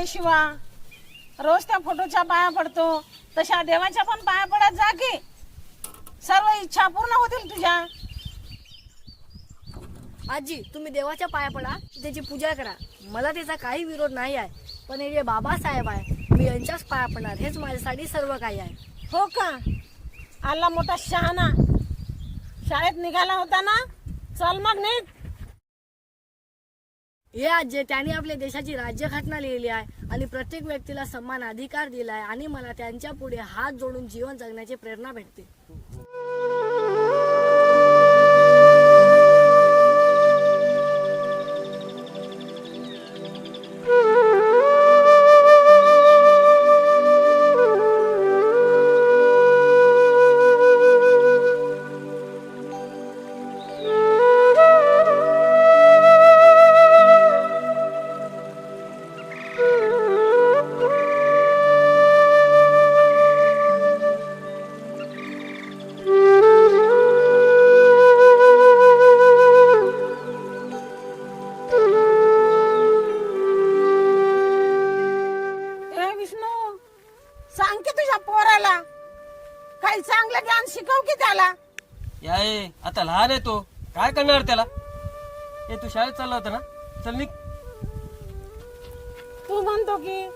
शिवा, रोज त्या फोटोच्या पाया पडतो तशा देवाच्या पण पाया पडत जा की सर्व इच्छा पूर्ण होतील तुझ्या. आजी, तुम्ही देवाच्या पाया पडा, त्याची पूजा करा, मला त्याचा काही विरोध नाही आहे. पण हे जे बाबासाहेब आहे, मी यांच्याच पाया पडणार, हेच माझ्यासाठी सर्व काही आहे. हो का? आला मोठा शहाणा. शाळेत निघाला होता ना, चल मग निघ. हे आजी, त्यांनी आपल्या देशाची राज्यघटना लिहिली आहे आणि प्रत्येक व्यक्तीला समान अधिकार दिला आहे आणि मला त्यांच्या पुढे हात जोडून जीवन जगण्याची प्रेरणा भेटते. सांग की तुझ्या पोराला काही चांगलं ज्ञान शिकव की त्याला. याय आता लहान आहे तो, काय करणार त्याला. हे तू शाळेत चालला होता ना, चल निघ. तू म्हणतो की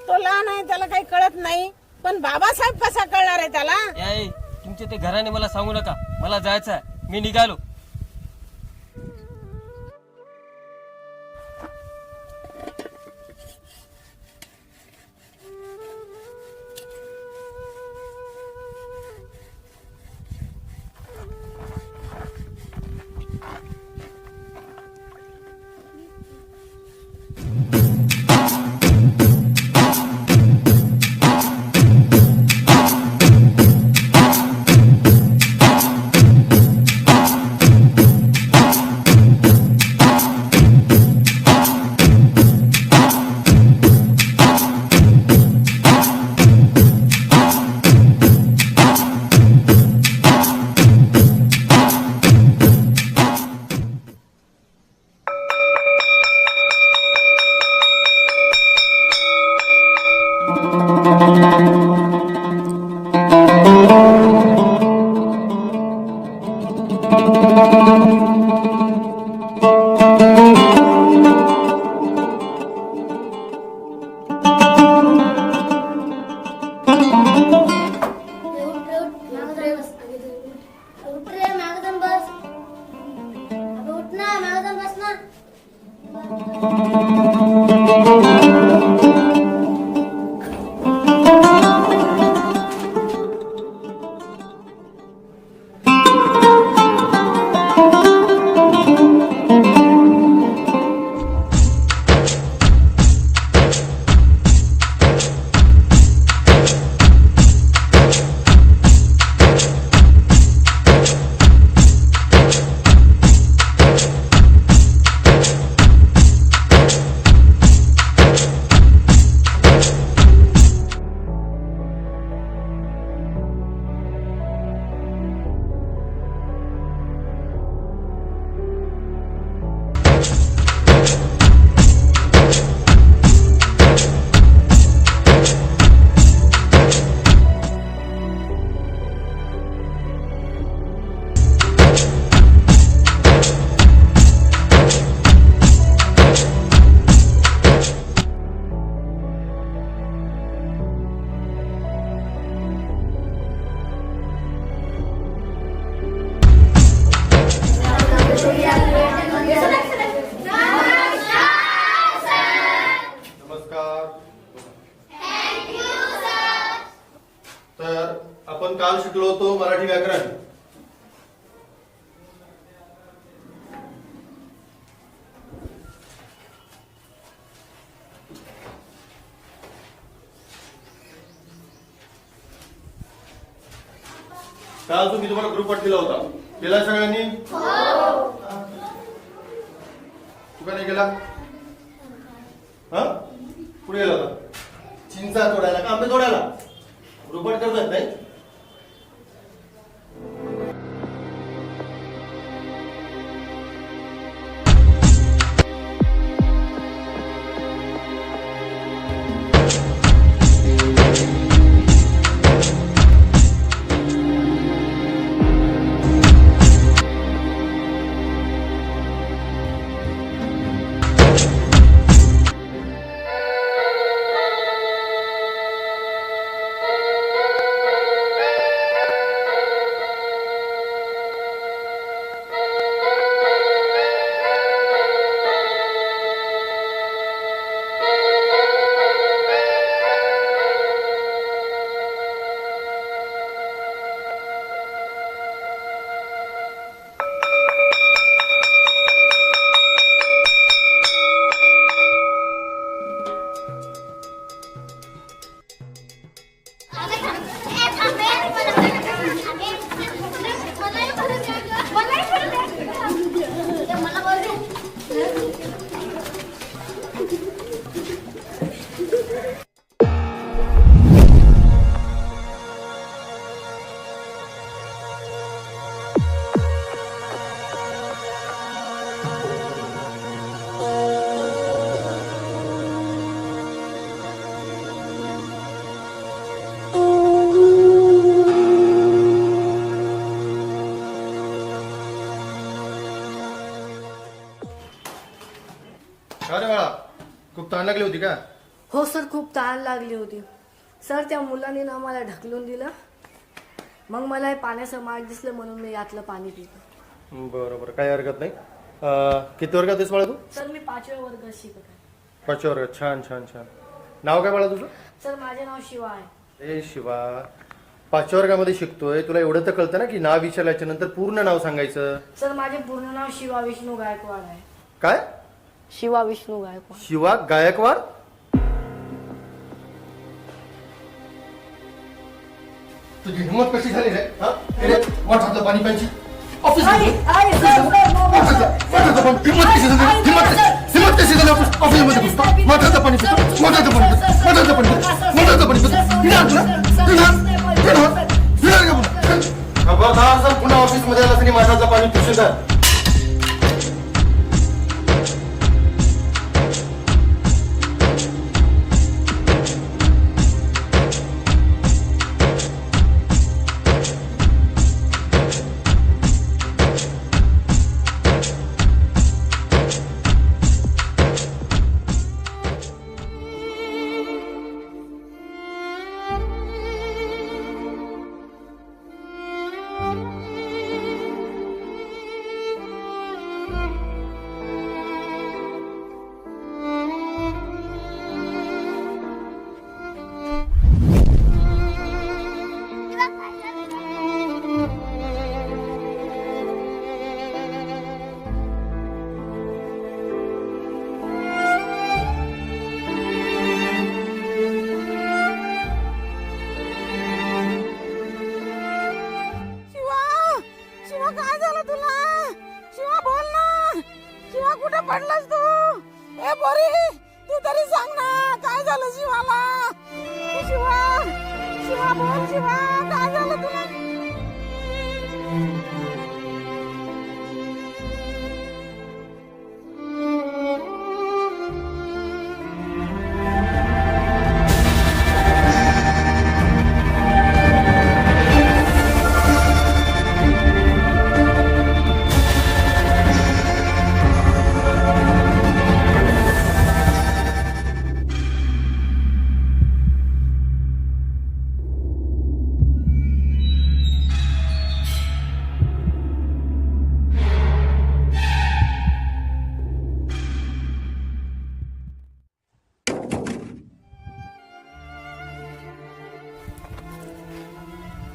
तो लहान आहे, त्याला काही कळत नाही, पण बाबासाहेब कसा कळणार आहे त्याला. याय तुमचे ते घराने मला सांगू नका, मला जायचं आहे, मी निघालो. काल मी तुम्हाला ग्रुप दिला होता, केला सगळ्यांनी? तू का नाही केला? हा, कुठे गेला होता? चिंचा तोडायला का आंबे तोडायला? ग्रुप करतात नाही? अरे बाळा, खूप तहान लागली होती का? हो सर, खूप तहान लागली होती सर. त्या मुलाने ना मला ढकलून दिलं, मग मला हे पाण्याचं माठ दिसलं म्हणून मी यातलं पाणी पिलं. बरं बरं, काही हरकत नाही. किती वर्गात आहेस बाळा तू? सर मी 5व्या वर्गात शिकत आहे. 5व्या वर्गात. छान छान छान. नाव काय बाळा तुझं? सर माझे नाव शिवा आहे. ए शिवा, 5व्या वर्गामध्ये शिकतोय, तुला एवढं तर कळतं ना की नाव विचारल्याच्या नंतर पूर्ण नाव सांगायचं. सर माझे पूर्ण नाव शिवा विष्णू गायकवाड आहे. काय? शिवा विष्णू गायकवाड. शिवा गायकवाड? तुझी हिंमत कशी झाली रे? मोठातलं पाणी प्यायची ऑफिस हिंमत कशी झाली ऑफिसमध्ये घुसतो? मोठाचं पाणी पितो, मोठाचं पाणी पितो, मोठाचं पाणी पितो, मोठाचं पाणी पितो. खबरदार, पुन्हा ऑफिसमध्ये आला तरी मोठाचं पाणी पितो. पडलास तू? ए पोरी, तू तरी सांग ना, काय झालं शिवाला? शिवा, शिवा बोल, शिवा काय झालं तुला?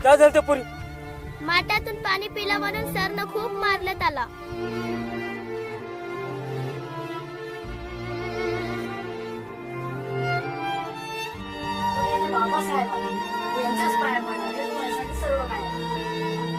काय झालं त्या पोरी? माठातून पाणी पिलं म्हणून सरनं खूप मारलं त्याला. बाबासाहेब यांच्याच पाया पडणार, हे माझ्यासाठी सर्व काय आहे.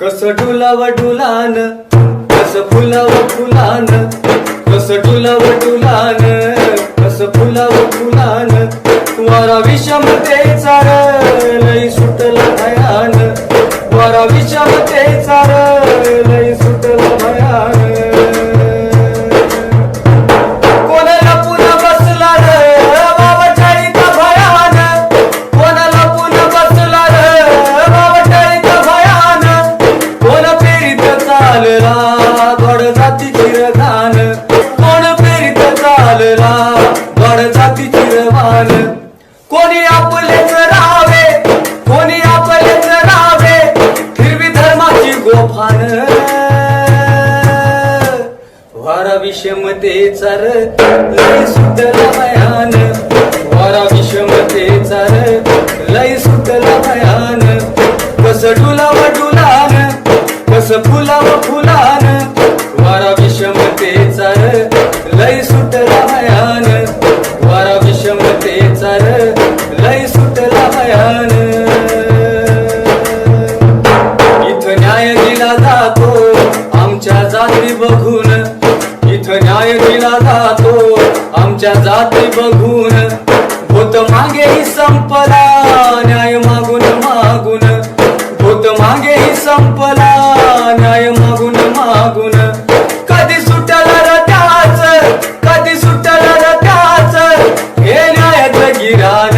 कस डुलाव डुलान कस फुलाव फुलान कस डुलाव डुलान कस फुलाव फुलान वारा विषमतेचा लई सुटला भयान वारा विषमतेचा लई सुटला भयान कोणाला पुन्हा बसला वावटाळीचा भयान कोणाला पुन्हा बसला वावटाळीचा भयान कोण पेरीत चालला गड जाती चिरघान कोण पेरीत चालला गड जाती चिरवान कोणी आपलेच राहावे कोणी आपलेच राहावे हिरवी धर्माची गोफान वारा विषमतेचा लय सुटला भयान वारा विषमतेचा लय सुटला भयान कस डुलाव डुलान कस फुलाव फुलान वारा विषमतेचा लय सुटला भयान वारा विषमतेचा लय सुटला भयान इथं न्याय दिला जातो आमच्या जाती बघून इथं न्याय दिला जातो आमच्या जाती बघून भूत मागेही संपला न्याय मागून मागून भूत मागेही संपला न्याय मागून मागून कधी सुटला रट्याच कधी सुटला रट्याच हे न्यायाचं गिरान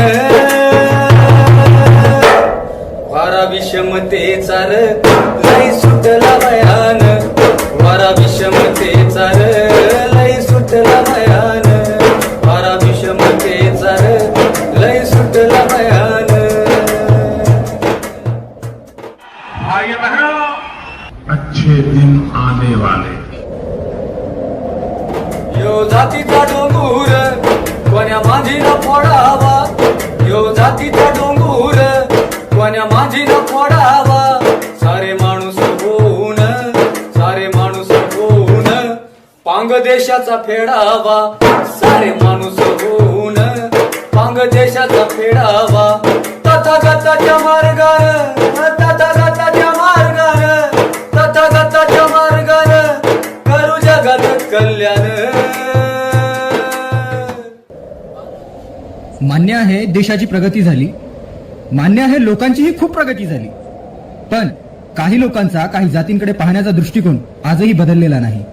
वारा विषमतेचा लय सुटला भयान वारा विषमतेचा लय सुटला भयान वारा विषमतेचा लय सुटला भयान भाई बहनों, अच्छे दिन आने वाले यो जातीचा डोंगूर कोण्या माझीला फोडावा यो जातीचा डोंगूर कोण्या माझीला फोडावा सारे माणूस होऊन पांग देशाचा फेडावा सारे माणूस होऊन पांग देशाचा फेडावा तथागताच्या मार्गान तथागताच्या मार्गान तथागताच्या मार्गान करू जगात कल्याण मान्य आहे देशाची प्रगती झाली मान्य आहे लोकांचीही खूप प्रगती झाली पण काही लोकांचा काही जातींकडे पाहण्याचा दृष्टिकोन आजही बदललेला नाही